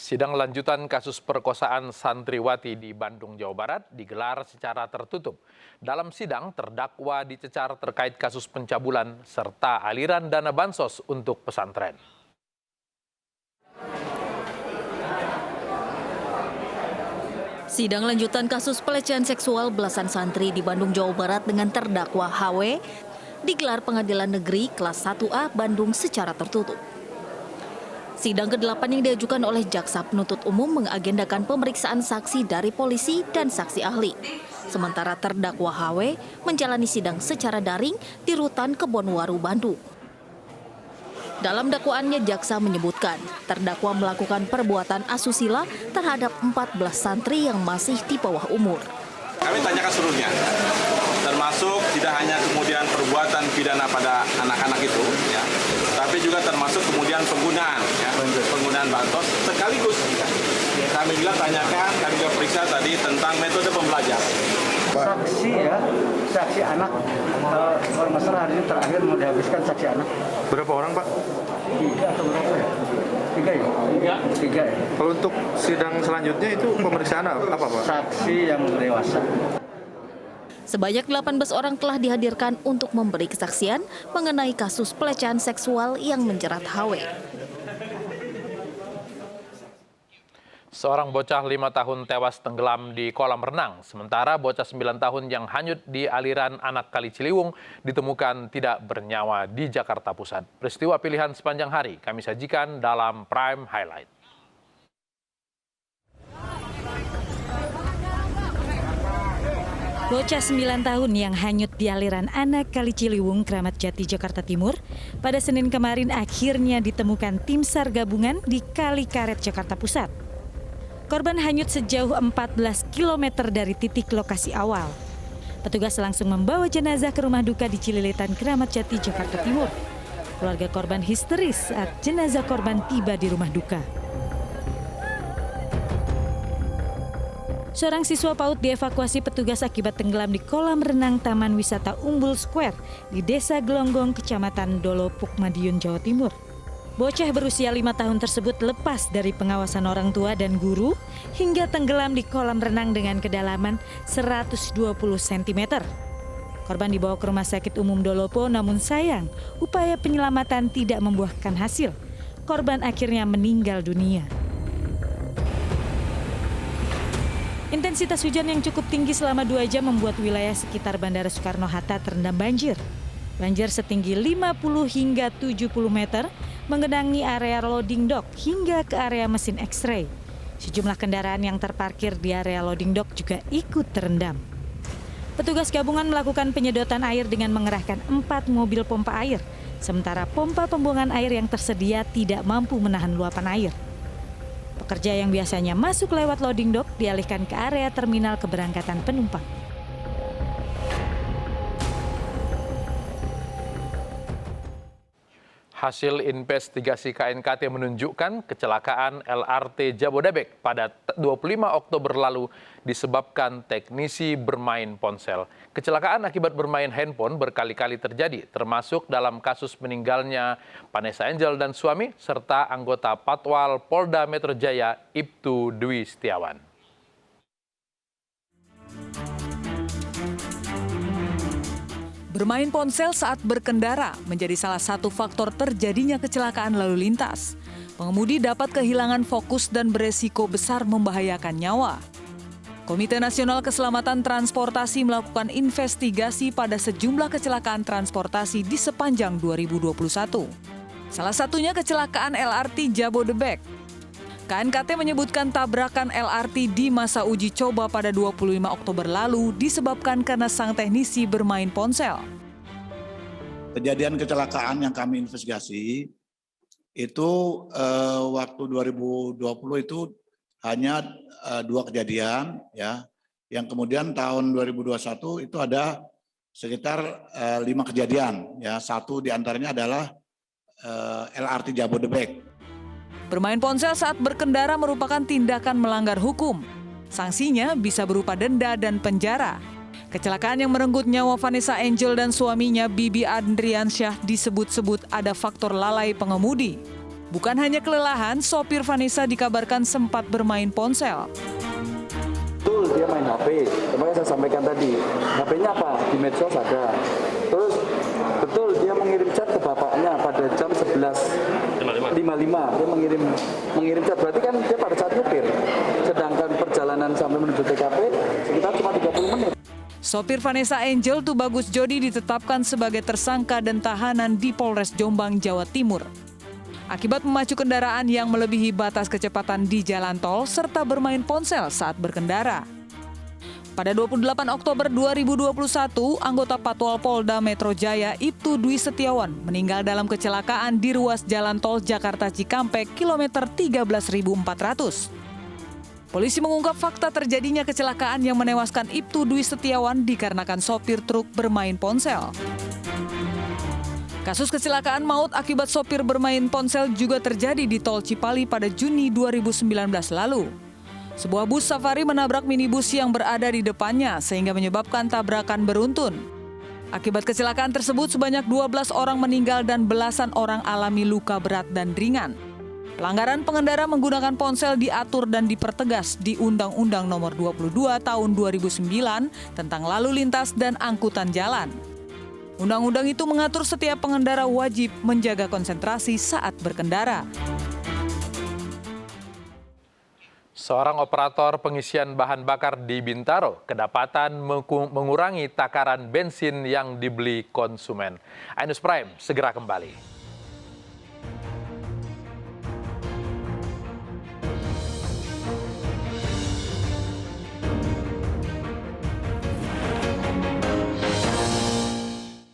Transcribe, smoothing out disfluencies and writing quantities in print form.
Sidang lanjutan kasus perkosaan santriwati di Bandung, Jawa Barat digelar secara tertutup. Dalam sidang, terdakwa dicecar terkait kasus pencabulan serta aliran dana bansos untuk pesantren. Sidang lanjutan kasus pelecehan seksual belasan santri di Bandung, Jawa Barat dengan terdakwa HW digelar Pengadilan Negeri Kelas 1A Bandung secara tertutup. Sidang ke-8 yang diajukan oleh Jaksa Penuntut Umum mengagendakan pemeriksaan saksi dari polisi dan saksi ahli. Sementara terdakwa HW menjalani sidang secara daring di Rutan Kebonwaru, Bandung. Dalam dakwaannya, jaksa menyebutkan terdakwa melakukan perbuatan asusila terhadap 14 santri yang masih di bawah umur. Kami tanyakan seluruhnya, termasuk tidak hanya kemudian perbuatan pidana pada anak-anak itu, ya, tapi juga termasuk kemudian penggunaan bansos sekaligus. Kami juga tanyakan, kami juga periksa tadi tentang metode pembelajaran. Saksi ya, saksi anak. Kalau masalah hari ini terakhir mau dihabiskan saksi anak. Berapa orang, Pak? 3 atau berapa ya? 3 ya? 3 ya. Kalau untuk sidang selanjutnya itu pemeriksaan apa, Pak? Saksi yang dewasa. Sebanyak 18 orang telah dihadirkan untuk memberi kesaksian mengenai kasus pelecehan seksual yang menjerat HW. Seorang bocah 5 tahun tewas tenggelam di kolam renang, sementara bocah 9 tahun yang hanyut di aliran Anak Kali Ciliwung ditemukan tidak bernyawa di Jakarta Pusat. Peristiwa pilihan sepanjang hari kami sajikan dalam Prime Highlight. Bocah 9 tahun yang hanyut di aliran Anak Kali Ciliwung, Kramat Jati, Jakarta Timur, pada Senin kemarin akhirnya ditemukan tim SAR gabungan di Kali Karet, Jakarta Pusat. Korban hanyut sejauh 14 km dari titik lokasi awal. Petugas langsung membawa jenazah ke rumah duka di Cililitan, Kramat Jati, Jakarta Timur. Keluarga korban histeris saat jenazah korban tiba di rumah duka. Seorang siswa PAUD dievakuasi petugas akibat tenggelam di kolam renang Taman Wisata Umbul Square di Desa Gelonggong, Kecamatan Dolopuk, Madiun, Jawa Timur. Bocah berusia 5 tahun tersebut lepas dari pengawasan orang tua dan guru hingga tenggelam di kolam renang dengan kedalaman 120 cm. Korban dibawa ke Rumah Sakit Umum Dolopo, namun sayang upaya penyelamatan tidak membuahkan hasil. Korban akhirnya meninggal dunia. Intensitas hujan yang cukup tinggi selama 2 jam membuat wilayah sekitar Bandara Soekarno-Hatta terendam banjir. Banjir setinggi 50 hingga 70 meter menggenangi area loading dock hingga ke area mesin X-ray. Sejumlah kendaraan yang terparkir di area loading dock juga ikut terendam. Petugas gabungan melakukan penyedotan air dengan mengerahkan 4 mobil pompa air, sementara pompa pembuangan air yang tersedia tidak mampu menahan luapan air. Pekerja yang biasanya masuk lewat loading dock dialihkan ke area terminal keberangkatan penumpang. Hasil investigasi KNKT menunjukkan kecelakaan LRT Jabodebek pada 25 Oktober lalu disebabkan teknisi bermain ponsel. Kecelakaan akibat bermain handphone berkali-kali terjadi, termasuk dalam kasus meninggalnya Vanessa Angel dan suami, serta anggota Patwal Polda Metro Jaya Ibtu Dwi Setiawan. Bermain ponsel saat berkendara menjadi salah satu faktor terjadinya kecelakaan lalu lintas. Pengemudi dapat kehilangan fokus dan beresiko besar membahayakan nyawa. Komite Nasional Keselamatan Transportasi melakukan investigasi pada sejumlah kecelakaan transportasi di sepanjang 2021. Salah satunya kecelakaan LRT Jabodebek. KNKT menyebutkan tabrakan LRT di masa uji coba pada 25 Oktober lalu disebabkan karena sang teknisi bermain ponsel. Kejadian kecelakaan yang kami investigasi itu waktu 2020 itu hanya 2 kejadian, ya. Yang kemudian tahun 2021 itu ada sekitar 5 kejadian, ya. 1 diantaranya adalah LRT Jabodebek. Bermain ponsel saat berkendara merupakan tindakan melanggar hukum. Sanksinya bisa berupa denda dan penjara. Kecelakaan yang merenggut nyawa Vanessa Angel dan suaminya Bibi Andriansyah disebut-sebut ada faktor lalai pengemudi. Bukan hanya kelelahan, sopir Vanessa dikabarkan sempat bermain ponsel. Betul, dia main HP. Kemarin saya sampaikan tadi, HP-nya apa? Di medsos ada. Terus betul dia mengirim chat ke bapaknya pada jam 11.55. Dia mengirim chat, berarti kan dia pada saat nyupir. Sedangkan perjalanan sampai menuju TKP sekitar cuma 30 menit. Sopir Vanessa Angel Tubagus Jodi ditetapkan sebagai tersangka dan tahanan di Polres Jombang, Jawa Timur. Akibat memacu kendaraan yang melebihi batas kecepatan di jalan tol serta bermain ponsel saat berkendara. Pada 28 Oktober 2021, anggota Patwal Polda Metro Jaya Ibtu Dwi Setiawan meninggal dalam kecelakaan di ruas jalan tol Jakarta Cikampek kilometer 13.400. Polisi mengungkap fakta terjadinya kecelakaan yang menewaskan Ibtu Dwi Setiawan dikarenakan sopir truk bermain ponsel. Kasus kecelakaan maut akibat sopir bermain ponsel juga terjadi di Tol Cipali pada Juni 2019 lalu. Sebuah bus safari menabrak minibus yang berada di depannya sehingga menyebabkan tabrakan beruntun. Akibat kecelakaan tersebut sebanyak 12 orang meninggal dan belasan orang alami luka berat dan ringan. Pelanggaran pengendara menggunakan ponsel diatur dan dipertegas di Undang-Undang Nomor 22 Tahun 2009 tentang lalu lintas dan angkutan jalan. Undang-undang itu mengatur setiap pengendara wajib menjaga konsentrasi saat berkendara. Seorang operator pengisian bahan bakar di Bintaro kedapatan mengurangi takaran bensin yang dibeli konsumen. Ainus Prime segera kembali.